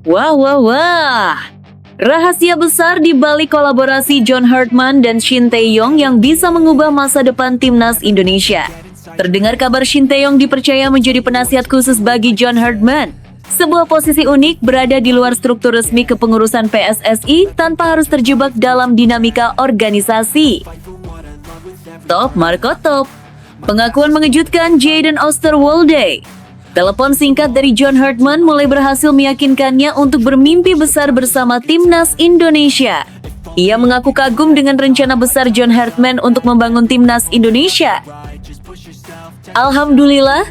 Wah, wah, wah. Rahasia besar di balik kolaborasi John Hartman dan Shin Tae-yong yang bisa mengubah masa depan timnas Indonesia. Terdengar kabar Shin Tae-yong dipercaya menjadi penasihat khusus bagi John Hartman. Sebuah posisi unik berada di luar struktur resmi kepengurusan PSSI tanpa harus terjebak dalam dinamika organisasi. Top Marco Top. Pengakuan mengejutkan Jayden Osterwolde. Telepon singkat dari John Hartman mulai berhasil meyakinkannya untuk bermimpi besar bersama timnas Indonesia. Ia mengaku kagum dengan rencana besar John Hartman untuk membangun timnas Indonesia. Alhamdulillah,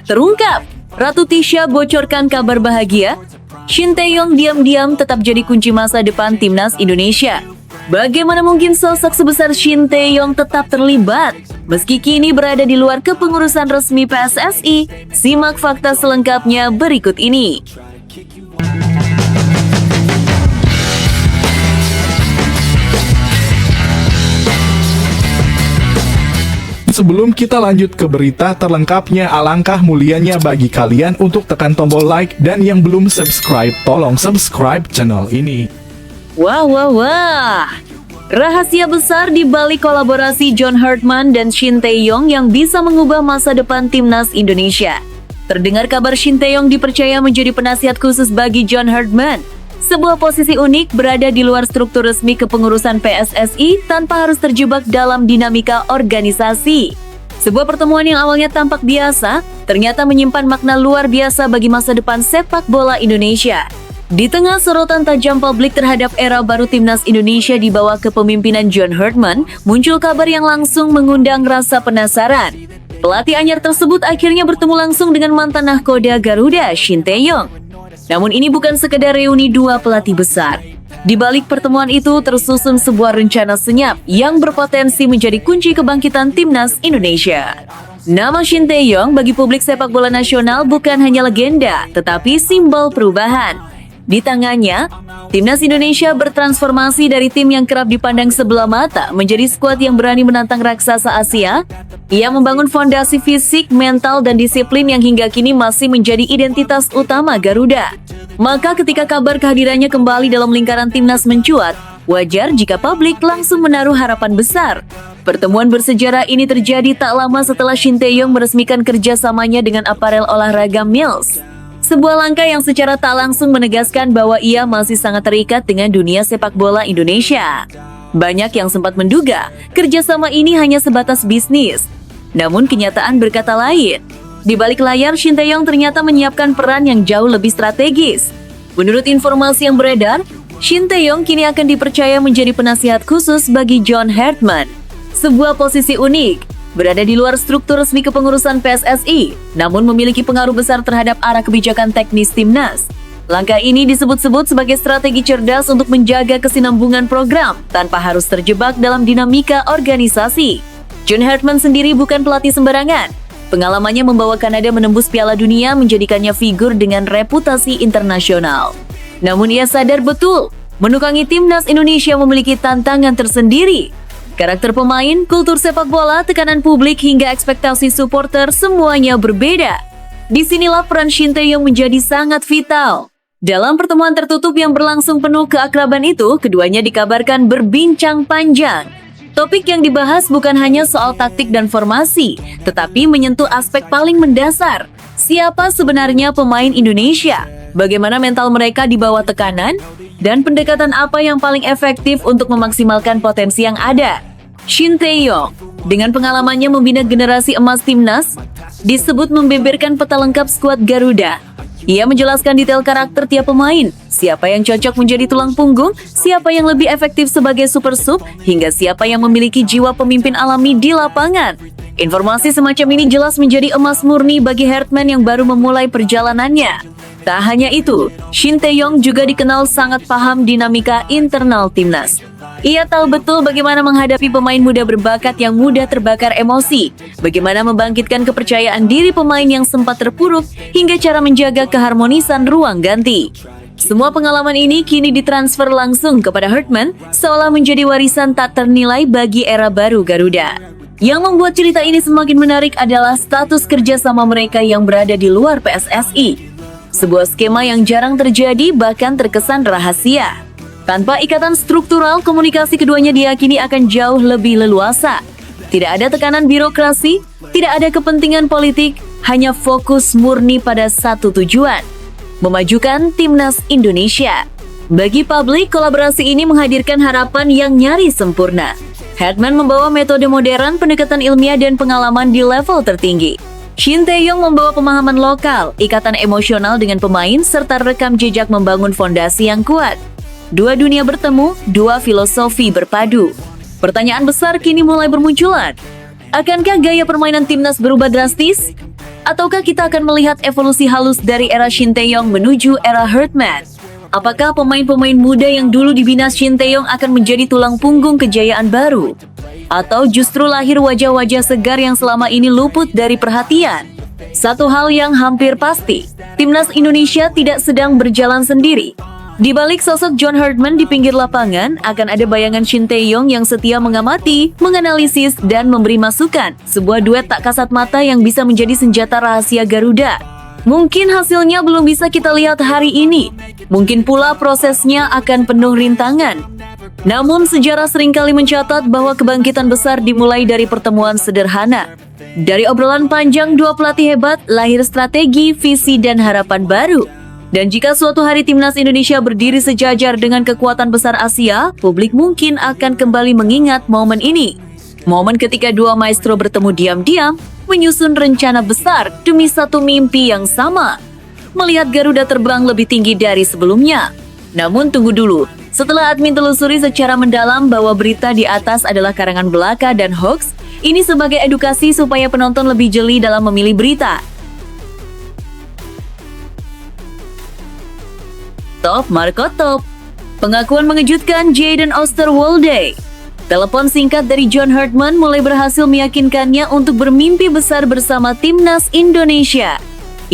terungkap. Ratu Tisha bocorkan kabar bahagia. Shin Tae-yong diam-diam tetap jadi kunci masa depan timnas Indonesia. Bagaimana mungkin sosok sebesar Shin Tae-yong tetap terlibat meski kini berada di luar kepengurusan resmi PSSI? Simak fakta selengkapnya berikut ini. Sebelum kita lanjut ke berita terlengkapnya, alangkah mulianya bagi kalian untuk tekan tombol like, dan yang belum subscribe, tolong subscribe channel ini. Wah, wah, wah. Rahasia besar di balik kolaborasi John Hartman dan Shin Tae-yong yang bisa mengubah masa depan timnas Indonesia. Terdengar kabar Shin Tae-yong dipercaya menjadi penasihat khusus bagi John Hartman. Sebuah posisi unik berada di luar struktur resmi kepengurusan PSSI tanpa harus terjebak dalam dinamika organisasi. Sebuah pertemuan yang awalnya tampak biasa, ternyata menyimpan makna luar biasa bagi masa depan sepak bola Indonesia. Di tengah sorotan tajam publik terhadap era baru timnas Indonesia di bawah kepemimpinan John Hartman, muncul kabar yang langsung mengundang rasa penasaran. Pelatih anyar tersebut akhirnya bertemu langsung dengan mantan nahkoda Garuda, Shin Tae-yong. Namun ini bukan sekedar reuni dua pelatih besar. Di balik pertemuan itu tersusun sebuah rencana senyap yang berpotensi menjadi kunci kebangkitan timnas Indonesia. Nama Shin Tae-yong bagi publik sepak bola nasional bukan hanya legenda, tetapi simbol perubahan. Di tangannya, timnas Indonesia bertransformasi dari tim yang kerap dipandang sebelah mata menjadi skuad yang berani menantang raksasa Asia. Ia membangun fondasi fisik, mental, dan disiplin yang hingga kini masih menjadi identitas utama Garuda. Maka ketika kabar kehadirannya kembali dalam lingkaran timnas mencuat, wajar jika publik langsung menaruh harapan besar. Pertemuan bersejarah ini terjadi tak lama setelah Shin Tae-yong meresmikan kerjasamanya dengan aparel olahraga Mills. Sebuah langkah yang secara tak langsung menegaskan bahwa ia masih sangat terikat dengan dunia sepak bola Indonesia. Banyak yang sempat menduga kerjasama ini hanya sebatas bisnis. Namun kenyataan berkata lain. Di balik layar, Shin Tae-yong ternyata menyiapkan peran yang jauh lebih strategis. Menurut informasi yang beredar, Shin Tae-yong kini akan dipercaya menjadi penasihat khusus bagi John Hartman. Sebuah posisi unik, berada di luar struktur resmi kepengurusan PSSI, namun memiliki pengaruh besar terhadap arah kebijakan teknis timnas. Langkah ini disebut-sebut sebagai strategi cerdas untuk menjaga kesinambungan program tanpa harus terjebak dalam dinamika organisasi. John Hartman sendiri bukan pelatih sembarangan. Pengalamannya membawa Kanada menembus Piala Dunia menjadikannya figur dengan reputasi internasional. Namun ia sadar betul, menukangi timnas Indonesia memiliki tantangan tersendiri. Karakter pemain, kultur sepak bola, tekanan publik, hingga ekspektasi supporter semuanya berbeda. Disinilah peran Shin Tae-yong menjadi sangat vital. Dalam pertemuan tertutup yang berlangsung penuh keakraban itu, keduanya dikabarkan berbincang panjang. Topik yang dibahas bukan hanya soal taktik dan formasi, tetapi menyentuh aspek paling mendasar. Siapa sebenarnya pemain Indonesia? Bagaimana mental mereka di bawah tekanan? Dan pendekatan apa yang paling efektif untuk memaksimalkan potensi yang ada? Shin Tae-yong, dengan pengalamannya membina generasi emas timnas, disebut membeberkan peta lengkap skuad Garuda. Ia menjelaskan detail karakter tiap pemain, siapa yang cocok menjadi tulang punggung, siapa yang lebih efektif sebagai super sub, hingga siapa yang memiliki jiwa pemimpin alami di lapangan. Informasi semacam ini jelas menjadi emas murni bagi Hartman yang baru memulai perjalanannya. Tak hanya itu, Shin Tae-yong juga dikenal sangat paham dinamika internal timnas. Ia tahu betul bagaimana menghadapi pemain muda berbakat yang mudah terbakar emosi, bagaimana membangkitkan kepercayaan diri pemain yang sempat terpuruk, hingga cara menjaga keharmonisan ruang ganti. Semua pengalaman ini kini ditransfer langsung kepada Hartman, seolah menjadi warisan tak ternilai bagi era baru Garuda. Yang membuat cerita ini semakin menarik adalah status kerjasama mereka yang berada di luar PSSI. Sebuah skema yang jarang terjadi bahkan terkesan rahasia. Tanpa ikatan struktural, komunikasi keduanya diyakini akan jauh lebih leluasa. Tidak ada tekanan birokrasi, tidak ada kepentingan politik, hanya fokus murni pada satu tujuan, memajukan timnas Indonesia. Bagi publik, kolaborasi ini menghadirkan harapan yang nyaris sempurna. Herdman membawa metode modern, pendekatan ilmiah, dan pengalaman di level tertinggi. Shin Tae-yong membawa pemahaman lokal, ikatan emosional dengan pemain, serta rekam jejak membangun fondasi yang kuat. Dua dunia bertemu, dua filosofi berpadu. Pertanyaan besar kini mulai bermunculan. Akankah gaya permainan timnas berubah drastis? Ataukah kita akan melihat evolusi halus dari era Shin Tae-yong menuju era Herdman? Apakah pemain-pemain muda yang dulu dibina Shin Tae-yong akan menjadi tulang punggung kejayaan baru? Atau justru lahir wajah-wajah segar yang selama ini luput dari perhatian? Satu hal yang hampir pasti, timnas Indonesia tidak sedang berjalan sendiri. Di balik sosok John Herdman di pinggir lapangan, akan ada bayangan Shin Tae-yong yang setia mengamati, menganalisis, dan memberi masukan. Sebuah duet tak kasat mata yang bisa menjadi senjata rahasia Garuda. Mungkin hasilnya belum bisa kita lihat hari ini. Mungkin pula prosesnya akan penuh rintangan. Namun sejarah seringkali mencatat bahwa kebangkitan besar dimulai dari pertemuan sederhana. Dari obrolan panjang dua pelatih hebat, lahir strategi, visi, dan harapan baru. Dan jika suatu hari timnas Indonesia berdiri sejajar dengan kekuatan besar Asia, publik mungkin akan kembali mengingat momen ini. Momen ketika dua maestro bertemu diam-diam, menyusun rencana besar demi satu mimpi yang sama. Melihat Garuda terbang lebih tinggi dari sebelumnya. Namun tunggu dulu, setelah admin telusuri secara mendalam bahwa berita di atas adalah karangan belaka dan hoax, ini sebagai edukasi supaya penonton lebih jeli dalam memilih berita. Top Marco Top. Pengakuan mengejutkan Jayden Osterwolde. Telepon singkat dari John Herdman mulai berhasil meyakinkannya untuk bermimpi besar bersama timnas Indonesia.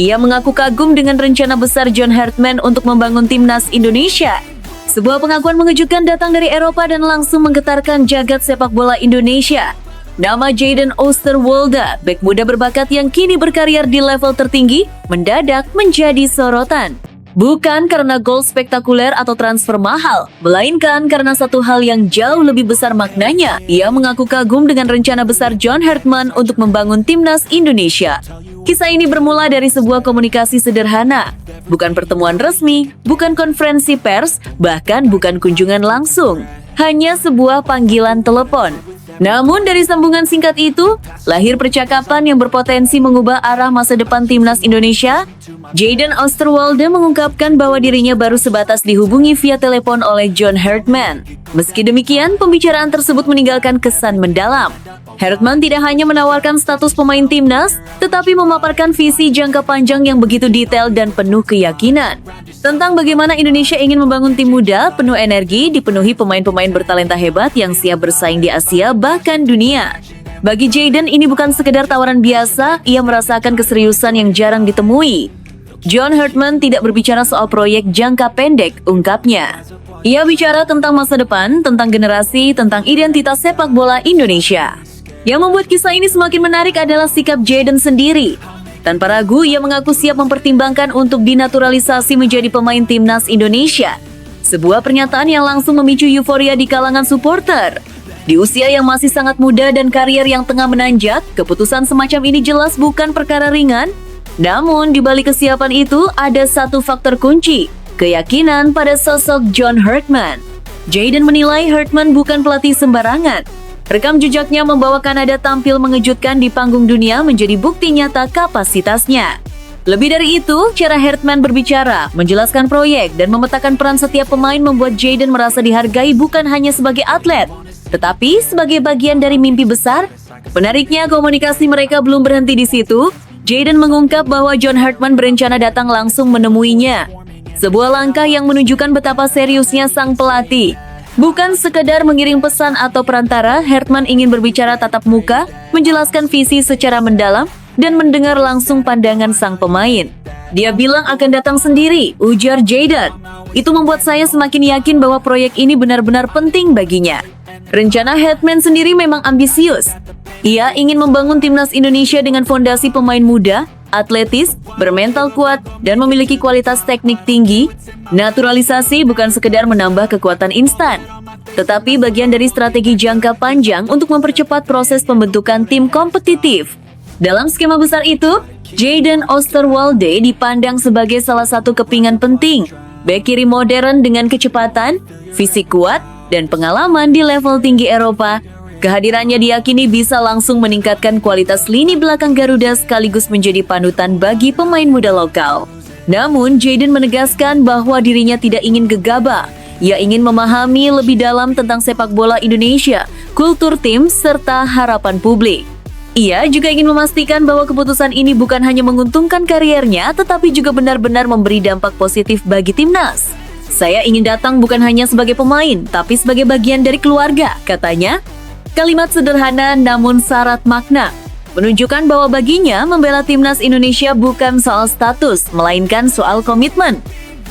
Ia mengaku kagum dengan rencana besar John Herdman untuk membangun timnas Indonesia. Sebuah pengakuan mengejutkan datang dari Eropa dan langsung menggetarkan jagat sepak bola Indonesia. Nama Jayden Osterwolde, bek muda berbakat yang kini berkarir di level tertinggi, mendadak menjadi sorotan. Bukan karena gol spektakuler atau transfer mahal, melainkan karena satu hal yang jauh lebih besar maknanya. Ia mengaku kagum dengan rencana besar John Herdman untuk membangun timnas Indonesia. Kisah ini bermula dari sebuah komunikasi sederhana. Bukan pertemuan resmi, bukan konferensi pers, bahkan bukan kunjungan langsung. Hanya sebuah panggilan telepon. Namun dari sambungan singkat itu, lahir percakapan yang berpotensi mengubah arah masa depan timnas Indonesia. Jayden Osterwolde mengungkapkan bahwa dirinya baru sebatas dihubungi via telepon oleh John Herdman. Meski demikian, pembicaraan tersebut meninggalkan kesan mendalam. Herdman tidak hanya menawarkan status pemain timnas, tetapi memaparkan visi jangka panjang yang begitu detail dan penuh keyakinan. Tentang bagaimana Indonesia ingin membangun tim muda, penuh energi, dipenuhi pemain-pemain bertalenta hebat yang siap bersaing di Asia bahkan dunia. Bagi Jayden ini bukan sekedar tawaran biasa, ia merasakan keseriusan yang jarang ditemui. John Herdman tidak berbicara soal proyek jangka pendek, ungkapnya. Ia bicara tentang masa depan, tentang generasi, tentang identitas sepak bola Indonesia. Yang membuat kisah ini semakin menarik adalah sikap Jayden sendiri. Tanpa ragu, ia mengaku siap mempertimbangkan untuk dinaturalisasi menjadi pemain timnas Indonesia. Sebuah pernyataan yang langsung memicu euforia di kalangan supporter. Di usia yang masih sangat muda dan karier yang tengah menanjak, keputusan semacam ini jelas bukan perkara ringan. Namun, di balik kesiapan itu, ada satu faktor kunci, keyakinan pada sosok John Herdman. Jayden menilai Herdman bukan pelatih sembarangan. Rekam jejaknya membawa Kanada tampil mengejutkan di panggung dunia menjadi bukti nyata kapasitasnya. Lebih dari itu, cara Herdman berbicara, menjelaskan proyek, dan memetakan peran setiap pemain membuat Jayden merasa dihargai bukan hanya sebagai atlet, tetapi sebagai bagian dari mimpi besar. Menariknya, komunikasi mereka belum berhenti di situ. Jayden mengungkap bahwa John Herdman berencana datang langsung menemuinya. Sebuah langkah yang menunjukkan betapa seriusnya sang pelatih. Bukan sekedar mengirim pesan atau perantara, Herdman ingin berbicara tatap muka, menjelaskan visi secara mendalam, dan mendengar langsung pandangan sang pemain. Dia bilang akan datang sendiri, ujar Jayden. Itu membuat saya semakin yakin bahwa proyek ini benar-benar penting baginya. Rencana Herdman sendiri memang ambisius. Ia ingin membangun timnas Indonesia dengan fondasi pemain muda, atletis, bermental kuat, dan memiliki kualitas teknik tinggi. Naturalisasi bukan sekedar menambah kekuatan instan, tetapi bagian dari strategi jangka panjang untuk mempercepat proses pembentukan tim kompetitif. Dalam skema besar itu, Jadon Osterwolde dipandang sebagai salah satu kepingan penting. Bek kiri modern dengan kecepatan, fisik kuat, dan pengalaman di level tinggi Eropa. Kehadirannya diyakini bisa langsung meningkatkan kualitas lini belakang Garuda sekaligus menjadi panutan bagi pemain muda lokal. Namun, Jadon menegaskan bahwa dirinya tidak ingin gegabah. Ia ingin memahami lebih dalam tentang sepak bola Indonesia, kultur tim, serta harapan publik. Ia juga ingin memastikan bahwa keputusan ini bukan hanya menguntungkan kariernya, tetapi juga benar-benar memberi dampak positif bagi timnas. Saya ingin datang bukan hanya sebagai pemain, tapi sebagai bagian dari keluarga, katanya. Kalimat sederhana namun syarat makna, menunjukkan bahwa baginya membela timnas Indonesia bukan soal status, melainkan soal komitmen.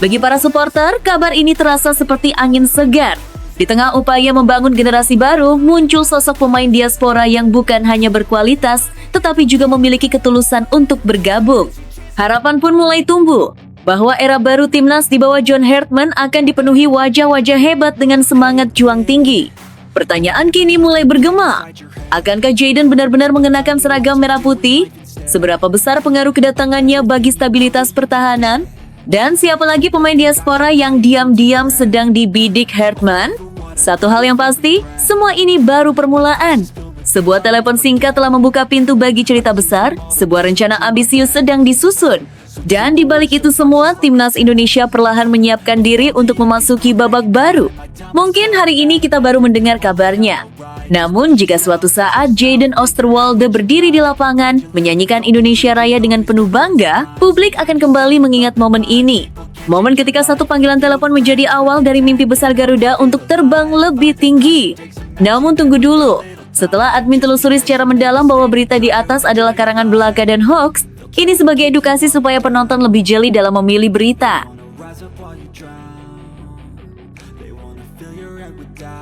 Bagi para supporter, kabar ini terasa seperti angin segar. Di tengah upaya membangun generasi baru, muncul sosok pemain diaspora yang bukan hanya berkualitas, tetapi juga memiliki ketulusan untuk bergabung. Harapan pun mulai tumbuh, bahwa era baru timnas di bawah John Hartman akan dipenuhi wajah-wajah hebat dengan semangat juang tinggi. Pertanyaan kini mulai bergema. Akankah Jadon benar-benar mengenakan seragam merah putih? Seberapa besar pengaruh kedatangannya bagi stabilitas pertahanan? Dan siapa lagi pemain diaspora yang diam-diam sedang dibidik Hartman? Satu hal yang pasti, semua ini baru permulaan. Sebuah telepon singkat telah membuka pintu bagi cerita besar, sebuah rencana ambisius sedang disusun. Dan di balik itu semua, timnas Indonesia perlahan menyiapkan diri untuk memasuki babak baru. Mungkin hari ini kita baru mendengar kabarnya. Namun jika suatu saat Jadon Osterwolde berdiri di lapangan, menyanyikan Indonesia Raya dengan penuh bangga, publik akan kembali mengingat momen ini. Momen ketika satu panggilan telepon menjadi awal dari mimpi besar Garuda untuk terbang lebih tinggi. Namun tunggu dulu, setelah admin telusuri secara mendalam bahwa berita di atas adalah karangan belaka dan hoax, ini sebagai edukasi supaya penonton lebih jeli dalam memilih berita.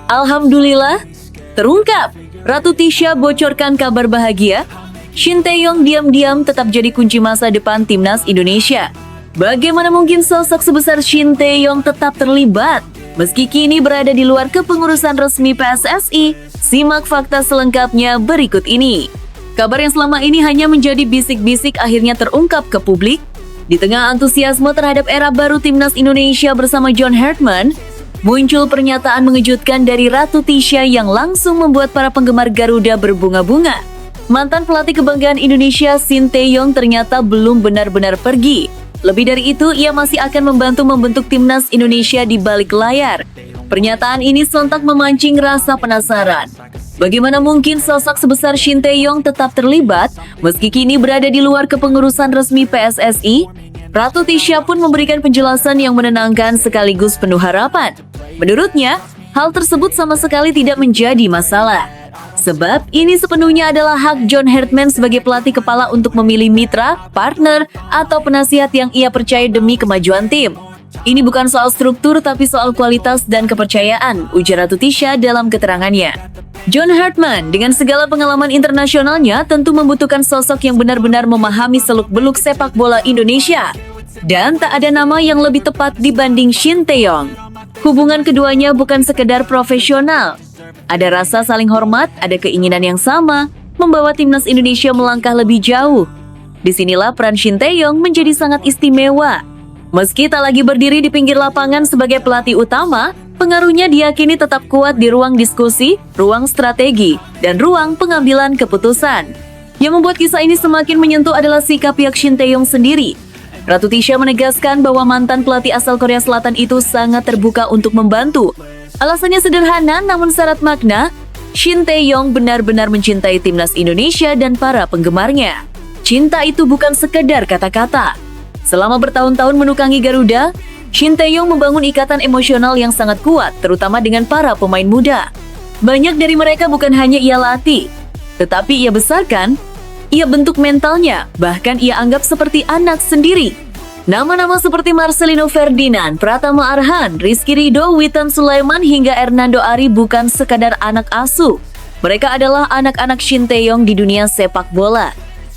Alhamdulillah, terungkap. Ratu Tisha bocorkan kabar bahagia. Shin Tae-yong diam-diam tetap jadi kunci masa depan timnas Indonesia. Bagaimana mungkin sosok sebesar Shin Tae-yong tetap terlibat, meski kini berada di luar kepengurusan resmi PSSI? Simak fakta selengkapnya berikut ini. Kabar yang selama ini hanya menjadi bisik-bisik akhirnya terungkap ke publik. Di tengah antusiasme terhadap era baru timnas Indonesia bersama John Hartman, muncul pernyataan mengejutkan dari Ratu Tisha yang langsung membuat para penggemar Garuda berbunga-bunga. Mantan pelatih kebanggaan Indonesia Shin Tae-yong ternyata belum benar-benar pergi. Lebih dari itu, ia masih akan membantu membentuk timnas Indonesia di balik layar. Pernyataan ini sontak memancing rasa penasaran. Bagaimana mungkin sosok sebesar Shin Tae-yong tetap terlibat meski kini berada di luar kepengurusan resmi PSSI? Ratu Tisha pun memberikan penjelasan yang menenangkan sekaligus penuh harapan. Menurutnya, hal tersebut sama sekali tidak menjadi masalah. Sebab ini sepenuhnya adalah hak John Hartman sebagai pelatih kepala untuk memilih mitra, partner, atau penasihat yang ia percaya demi kemajuan tim. Ini bukan soal struktur tapi soal kualitas dan kepercayaan, ujar Ratu Tisha dalam keterangannya. John Hartman dengan segala pengalaman internasionalnya tentu membutuhkan sosok yang benar-benar memahami seluk-beluk sepak bola Indonesia. Dan tak ada nama yang lebih tepat dibanding Shin Tae-yong. Hubungan keduanya bukan sekedar profesional. Ada rasa saling hormat, ada keinginan yang sama, membawa timnas Indonesia melangkah lebih jauh. Disinilah peran Shin Tae-yong menjadi sangat istimewa. Meski tak lagi berdiri di pinggir lapangan sebagai pelatih utama, pengaruhnya diyakini tetap kuat di ruang diskusi, ruang strategi, dan ruang pengambilan keputusan. Yang membuat kisah ini semakin menyentuh adalah sikap pihak Shin Tae-yong sendiri. Ratu Tisha menegaskan bahwa mantan pelatih asal Korea Selatan itu sangat terbuka untuk membantu. Alasannya sederhana namun syarat makna, Shin Tae-yong benar-benar mencintai timnas Indonesia dan para penggemarnya. Cinta itu bukan sekedar kata-kata. Selama bertahun-tahun menukangi Garuda, Shin Tae-yong membangun ikatan emosional yang sangat kuat, terutama dengan para pemain muda. Banyak dari mereka bukan hanya ia latih, tetapi ia besarkan, ia bentuk mentalnya, bahkan ia anggap seperti anak sendiri. Nama-nama seperti Marcelino Ferdinand, Pratama Arhan, Rizky Ridho, Witan Sulaiman, hingga Hernando Ari bukan sekadar anak asuh. Mereka adalah anak-anak Shin Tae-yong di dunia sepak bola.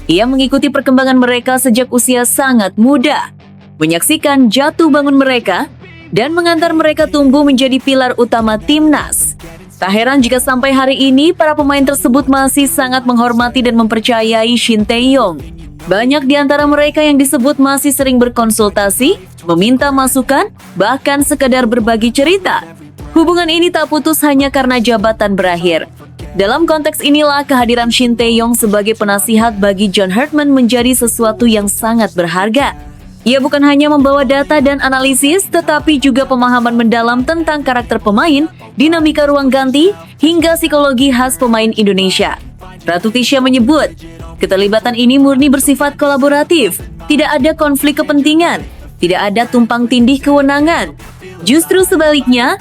Ia mengikuti perkembangan mereka sejak usia sangat muda, menyaksikan jatuh bangun mereka, dan mengantar mereka tumbuh menjadi pilar utama timnas. Tak heran jika sampai hari ini para pemain tersebut masih sangat menghormati dan mempercayai Shin Tae-yong. Banyak di antara mereka yang disebut masih sering berkonsultasi, meminta masukan, bahkan sekedar berbagi cerita. Hubungan ini tak putus hanya karena jabatan berakhir. Dalam konteks inilah kehadiran Shin Tae-yong sebagai penasihat bagi John Hartman menjadi sesuatu yang sangat berharga. Ia bukan hanya membawa data dan analisis, tetapi juga pemahaman mendalam tentang karakter pemain, dinamika ruang ganti, hingga psikologi khas pemain Indonesia. Ratu Tisha menyebut, keterlibatan ini murni bersifat kolaboratif, tidak ada konflik kepentingan, tidak ada tumpang tindih kewenangan. Justru sebaliknya,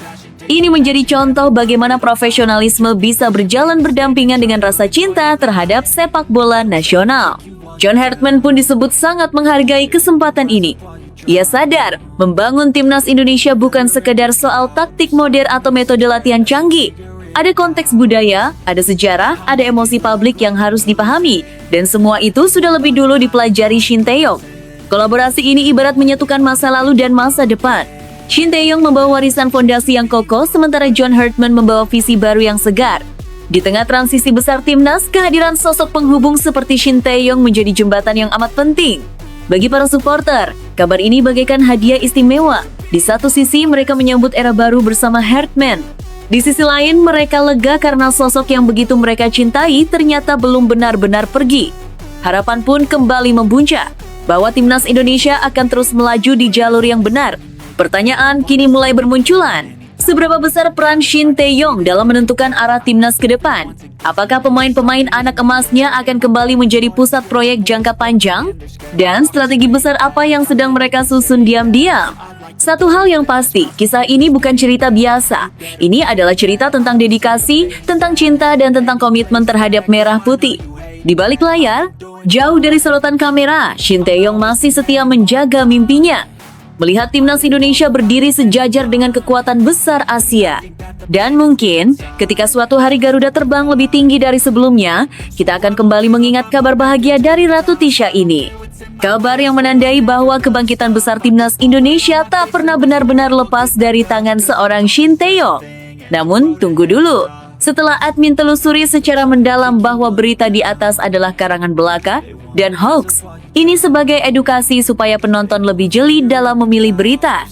ini menjadi contoh bagaimana profesionalisme bisa berjalan berdampingan dengan rasa cinta terhadap sepak bola nasional. John Hartman pun disebut sangat menghargai kesempatan ini. Ia sadar, membangun timnas Indonesia bukan sekedar soal taktik modern atau metode latihan canggih. Ada konteks budaya, ada sejarah, ada emosi publik yang harus dipahami, dan semua itu sudah lebih dulu dipelajari Shin Tae-yong. Kolaborasi ini ibarat menyatukan masa lalu dan masa depan. Shin Tae-yong membawa warisan fondasi yang kokoh, sementara John Hartman membawa visi baru yang segar. Di tengah transisi besar timnas, kehadiran sosok penghubung seperti Shin Tae-yong menjadi jembatan yang amat penting. Bagi para supporter, kabar ini bagaikan hadiah istimewa. Di satu sisi, mereka menyambut era baru bersama Hartman. Di sisi lain, mereka lega karena sosok yang begitu mereka cintai ternyata belum benar-benar pergi. Harapan pun kembali membuncah, bahwa timnas Indonesia akan terus melaju di jalur yang benar. Pertanyaan kini mulai bermunculan. Seberapa besar peran Shin Tae-yong dalam menentukan arah timnas ke depan? Apakah pemain-pemain anak emasnya akan kembali menjadi pusat proyek jangka panjang? Dan strategi besar apa yang sedang mereka susun diam-diam? Satu hal yang pasti, kisah ini bukan cerita biasa. Ini adalah cerita tentang dedikasi, tentang cinta, dan tentang komitmen terhadap merah putih. Di balik layar, jauh dari sorotan kamera, Shin Tae-yong masih setia menjaga mimpinya. Melihat timnas Indonesia berdiri sejajar dengan kekuatan besar Asia. Dan mungkin, ketika suatu hari Garuda terbang lebih tinggi dari sebelumnya, kita akan kembali mengingat kabar bahagia dari Ratu Tisha ini. Kabar yang menandai bahwa kebangkitan besar timnas Indonesia tak pernah benar-benar lepas dari tangan seorang Shin Tae-yong. Namun, tunggu dulu. Setelah admin telusuri secara mendalam bahwa berita di atas adalah karangan belaka dan hoax, ini sebagai edukasi supaya penonton lebih jeli dalam memilih berita.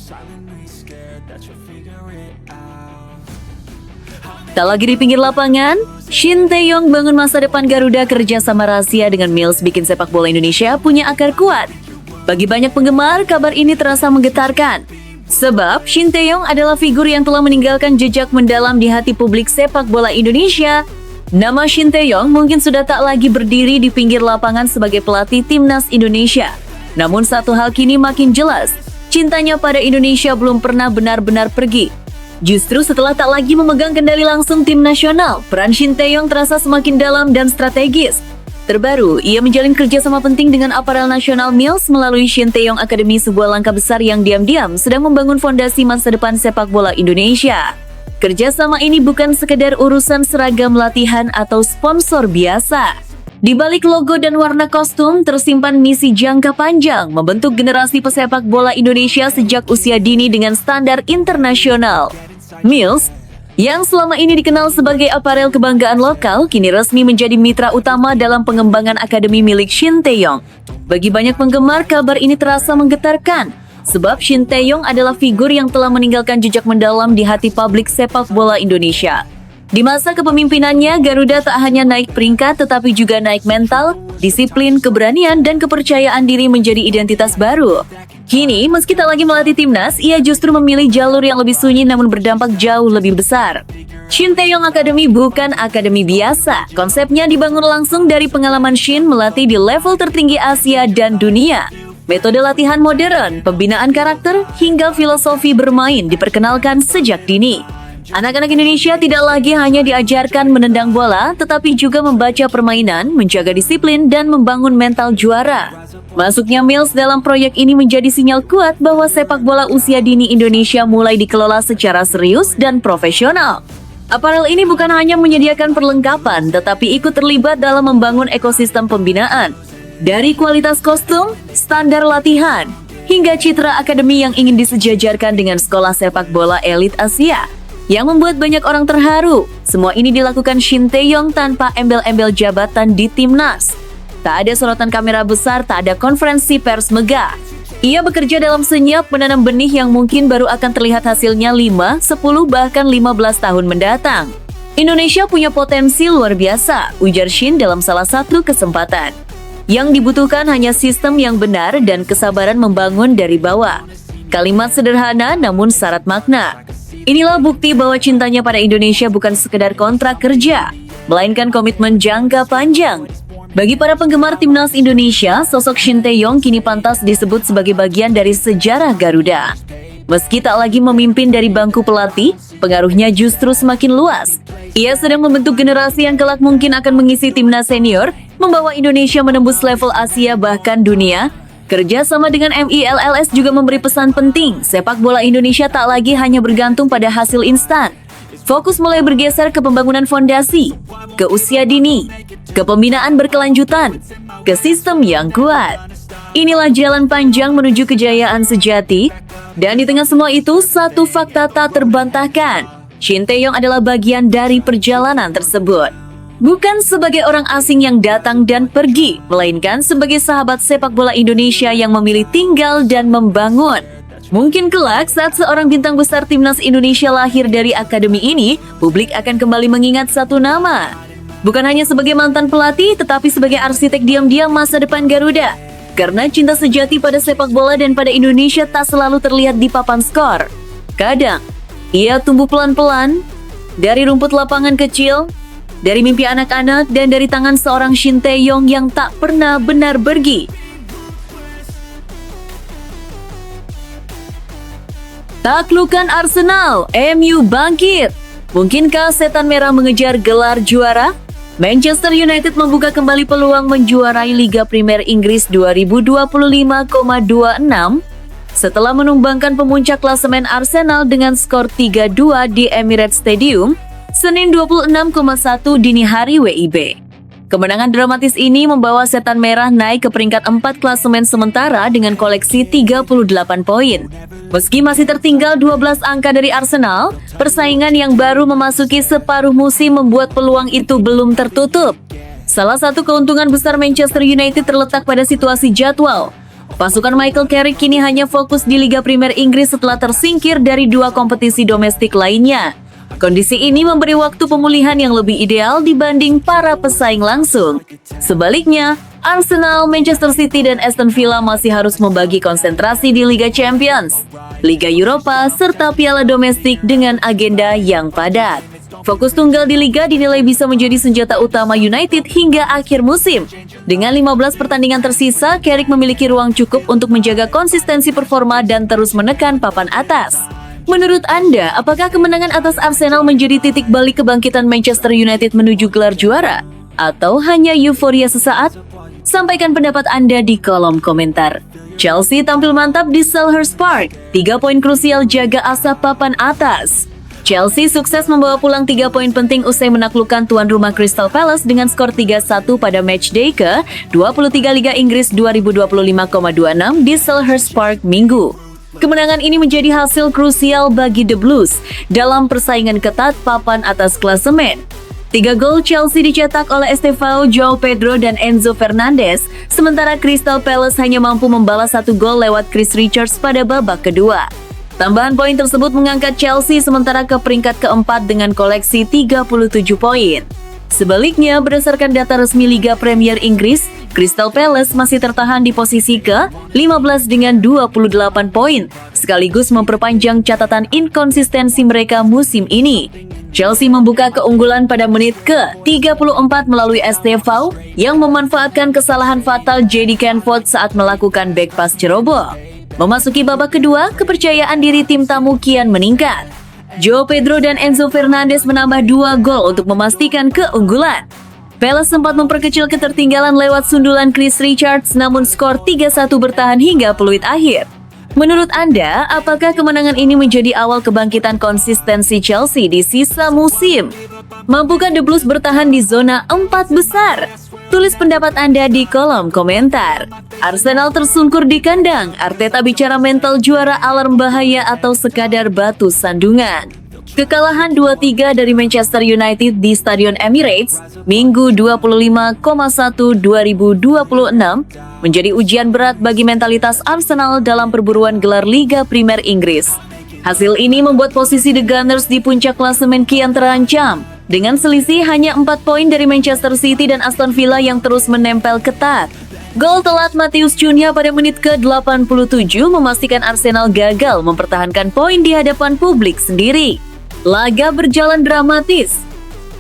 Tak lagi di pinggir lapangan, Shin Tae-yong bangun masa depan Garuda kerja sama rahasia dengan Mills bikin sepak bola Indonesia punya akar kuat. Bagi banyak penggemar, kabar ini terasa menggetarkan. Sebab Shin Tae-yong adalah figur yang telah meninggalkan jejak mendalam di hati publik sepak bola Indonesia. Nama Shin Tae-yong mungkin sudah tak lagi berdiri di pinggir lapangan sebagai pelatih timnas Indonesia. Namun satu hal kini makin jelas, cintanya pada Indonesia belum pernah benar-benar pergi. Justru setelah tak lagi memegang kendali langsung tim nasional, peran Shin Tae-yong terasa semakin dalam dan strategis. Terbaru, ia menjalin kerjasama penting dengan aparel nasional Mills melalui Shin Tae-yong Academy, sebuah langkah besar yang diam-diam sedang membangun fondasi masa depan sepak bola Indonesia. Kerjasama ini bukan sekedar urusan seragam latihan atau sponsor biasa. Di balik logo dan warna kostum tersimpan misi jangka panjang membentuk generasi pesepak bola Indonesia sejak usia dini dengan standar internasional. Mills, yang selama ini dikenal sebagai aparel kebanggaan lokal, kini resmi menjadi mitra utama dalam pengembangan akademi milik Shin Tae-yong. Bagi banyak penggemar, kabar ini terasa menggetarkan. Sebab Shin Tae-yong adalah figur yang telah meninggalkan jejak mendalam di hati publik sepak bola Indonesia. Di masa kepemimpinannya, Garuda tak hanya naik peringkat tetapi juga naik mental, disiplin, keberanian, dan kepercayaan diri menjadi identitas baru. Kini, meski tak lagi melatih timnas, ia justru memilih jalur yang lebih sunyi namun berdampak jauh lebih besar. Shin Tae-yong Academy bukan akademi biasa. Konsepnya dibangun langsung dari pengalaman Shin melatih di level tertinggi Asia dan dunia. Metode latihan modern, pembinaan karakter, hingga filosofi bermain diperkenalkan sejak dini. Anak-anak Indonesia tidak lagi hanya diajarkan menendang bola, tetapi juga membaca permainan, menjaga disiplin, dan membangun mental juara. Masuknya Mills dalam proyek ini menjadi sinyal kuat bahwa sepak bola usia dini Indonesia mulai dikelola secara serius dan profesional. Aparel ini bukan hanya menyediakan perlengkapan, tetapi ikut terlibat dalam membangun ekosistem pembinaan. Dari kualitas kostum, standar latihan, hingga citra akademi yang ingin disejajarkan dengan sekolah sepak bola elit Asia, yang membuat banyak orang terharu. Semua ini dilakukan Shin Tae-yong tanpa embel-embel jabatan di timnas. Tak ada sorotan kamera besar, tak ada konferensi pers megah. Ia bekerja dalam senyap menanam benih yang mungkin baru akan terlihat hasilnya 5, 10, bahkan 15 tahun mendatang. Indonesia punya potensi luar biasa, ujar Shin dalam salah satu kesempatan. Yang dibutuhkan hanya sistem yang benar dan kesabaran membangun dari bawah. Kalimat sederhana namun syarat makna. Inilah bukti bahwa cintanya pada Indonesia bukan sekedar kontrak kerja, melainkan komitmen jangka panjang. Bagi para penggemar timnas Indonesia, sosok Shin Tae-yong kini pantas disebut sebagai bagian dari sejarah Garuda. Meski tak lagi memimpin dari bangku pelatih, pengaruhnya justru semakin luas. Ia sedang membentuk generasi yang kelak mungkin akan mengisi timnas senior, membawa Indonesia menembus level Asia bahkan dunia. Kerja sama dengan MILLS juga memberi pesan penting, sepak bola Indonesia tak lagi hanya bergantung pada hasil instan. Fokus mulai bergeser ke pembangunan fondasi, ke usia dini, ke pembinaan berkelanjutan, ke sistem yang kuat. Inilah jalan panjang menuju kejayaan sejati, dan di tengah semua itu, satu fakta tak terbantahkan. Shin Tae-yong adalah bagian dari perjalanan tersebut. Bukan sebagai orang asing yang datang dan pergi, melainkan sebagai sahabat sepak bola Indonesia yang memilih tinggal dan membangun. Mungkin kelak saat seorang bintang besar timnas Indonesia lahir dari akademi ini, publik akan kembali mengingat satu nama. Bukan hanya sebagai mantan pelatih, tetapi sebagai arsitek diam-diam masa depan Garuda. Karena cinta sejati pada sepak bola dan pada Indonesia tak selalu terlihat di papan skor. Kadang, ia tumbuh pelan-pelan, dari rumput lapangan kecil, dari mimpi anak-anak, dan dari tangan seorang Shin Tae-yong yang tak pernah benar pergi. Taklukan Arsenal, MU bangkit. Mungkinkah setan merah mengejar gelar juara? Manchester United membuka kembali peluang menjuarai Liga Premier Inggris 2025,26 setelah menumbangkan pemuncak klasemen Arsenal dengan skor 3-2 di Emirates Stadium, Senin 26,1 dini hari WIB. Kemenangan dramatis ini membawa setan merah naik ke peringkat 4 klasemen sementara dengan koleksi 38 poin. Meski masih tertinggal 12 angka dari Arsenal, persaingan yang baru memasuki separuh musim membuat peluang itu belum tertutup. Salah satu keuntungan besar Manchester United terletak pada situasi jadwal. Pasukan Michael Carrick kini hanya fokus di Liga Premier Inggris setelah tersingkir dari 2 kompetisi domestik lainnya. Kondisi ini memberi waktu pemulihan yang lebih ideal dibanding para pesaing langsung. Sebaliknya, Arsenal, Manchester City, dan Aston Villa masih harus membagi konsentrasi di Liga Champions, Liga Eropa, serta piala domestik dengan agenda yang padat. Fokus tunggal di Liga dinilai bisa menjadi senjata utama United hingga akhir musim. Dengan 15 pertandingan tersisa, Carrick memiliki ruang cukup untuk menjaga konsistensi performa dan terus menekan papan atas. Menurut Anda, apakah kemenangan atas Arsenal menjadi titik balik kebangkitan Manchester United menuju gelar juara? Atau hanya euforia sesaat? Sampaikan pendapat Anda di kolom komentar. Chelsea tampil mantap di Selhurst Park. 3 poin krusial jaga asa papan atas. Chelsea sukses membawa pulang 3 poin penting usai menaklukkan tuan rumah Crystal Palace dengan skor 3-1 pada matchday ke-23 Liga Inggris 2025,26 di Selhurst Park Minggu. Kemenangan ini menjadi hasil krusial bagi The Blues dalam persaingan ketat papan atas klasemen. 3 gol Chelsea dicetak oleh Estevao, João Pedro, dan Enzo Fernandez, sementara Crystal Palace hanya mampu membalas 1 gol lewat Chris Richards pada babak kedua. Tambahan poin tersebut mengangkat Chelsea sementara ke peringkat keempat dengan koleksi 37 poin. Sebaliknya, berdasarkan data resmi Liga Premier Inggris, Crystal Palace masih tertahan di posisi ke-15 dengan 28 poin, sekaligus memperpanjang catatan inkonsistensi mereka musim ini. Chelsea membuka keunggulan pada menit ke-34 melalui Estevao yang memanfaatkan kesalahan fatal JD Canford saat melakukan back pass ceroboh. Memasuki babak kedua, kepercayaan diri tim tamu kian meningkat. João Pedro dan Enzo Fernandez menambah 2 gol untuk memastikan keunggulan. Palace sempat memperkecil ketertinggalan lewat sundulan Chris Richards, namun skor 3-1 bertahan hingga peluit akhir. Menurut Anda, apakah kemenangan ini menjadi awal kebangkitan konsistensi Chelsea di sisa musim? Mampukah The Blues bertahan di zona 4 besar? Tulis pendapat Anda di kolom komentar. Arsenal tersungkur di kandang, Arteta bicara mental juara alarm bahaya atau sekadar batu sandungan. Kekalahan 2-3 dari Manchester United di Stadion Emirates, Minggu 25,1/2026, menjadi ujian berat bagi mentalitas Arsenal dalam perburuan gelar Liga Primer Inggris. Hasil ini membuat posisi The Gunners di puncak klasemen kian terancam, dengan selisih hanya 4 poin dari Manchester City dan Aston Villa yang terus menempel ketat. Gol telat Matheus Cunha pada menit ke-87 memastikan Arsenal gagal mempertahankan poin di hadapan publik sendiri. Laga berjalan dramatis.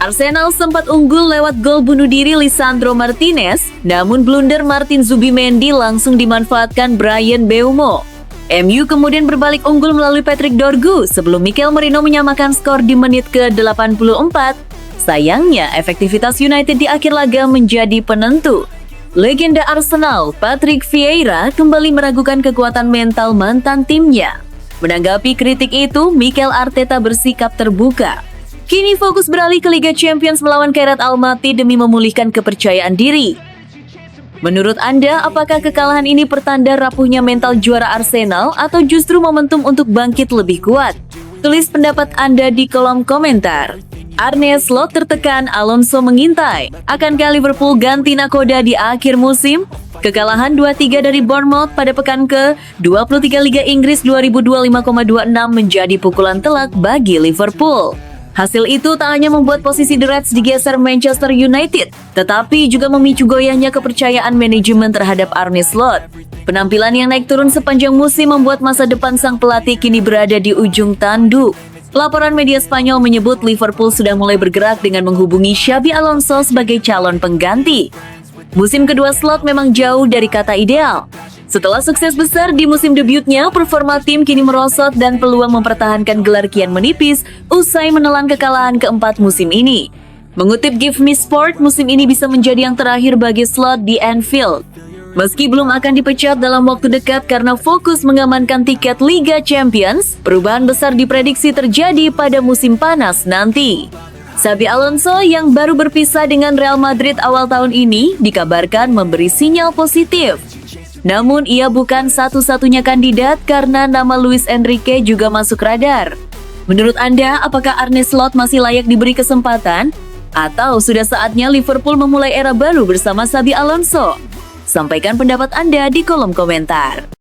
Arsenal sempat unggul lewat gol bunuh diri Lisandro Martinez, namun blunder Martin Zubimendi langsung dimanfaatkan Bryan Mbeumo. MU kemudian berbalik unggul melalui Patrick Dorgu sebelum Mikel Merino menyamakan skor di menit ke-84. Sayangnya, efektivitas United di akhir laga menjadi penentu. Legenda Arsenal, Patrick Vieira, kembali meragukan kekuatan mental mantan timnya. Menanggapi kritik itu, Mikel Arteta bersikap terbuka. Kini fokus beralih ke Liga Champions melawan Kairat Almaty demi memulihkan kepercayaan diri. Menurut Anda, apakah kekalahan ini pertanda rapuhnya mental juara Arsenal atau justru momentum untuk bangkit lebih kuat? Tulis pendapat Anda di kolom komentar. Arne Slot tertekan, Alonso mengintai. Akankah Liverpool ganti nakoda di akhir musim? Kekalahan 2-3 dari Bournemouth pada pekan ke-23 Liga Inggris 2025,26 menjadi pukulan telak bagi Liverpool. Hasil itu tak hanya membuat posisi The Reds digeser Manchester United, tetapi juga memicu goyahnya kepercayaan manajemen terhadap Arne Slot. Penampilan yang naik turun sepanjang musim membuat masa depan sang pelatih kini berada di ujung tanduk. Laporan media Spanyol menyebut Liverpool sudah mulai bergerak dengan menghubungi Xabi Alonso sebagai calon pengganti. Musim kedua Slot memang jauh dari kata ideal. Setelah sukses besar di musim debutnya, performa tim kini merosot dan peluang mempertahankan gelar kian menipis usai menelan kekalahan keempat musim ini. Mengutip Give Me Sport, musim ini bisa menjadi yang terakhir bagi Slot di Anfield. Meski belum akan dipecat dalam waktu dekat karena fokus mengamankan tiket Liga Champions, perubahan besar diprediksi terjadi pada musim panas nanti. Xabi Alonso yang baru berpisah dengan Real Madrid awal tahun ini dikabarkan memberi sinyal positif. Namun ia bukan satu-satunya kandidat karena nama Luis Enrique juga masuk radar. Menurut Anda, apakah Arne Slot masih layak diberi kesempatan? Atau sudah saatnya Liverpool memulai era baru bersama Xabi Alonso? Sampaikan pendapat Anda di kolom komentar.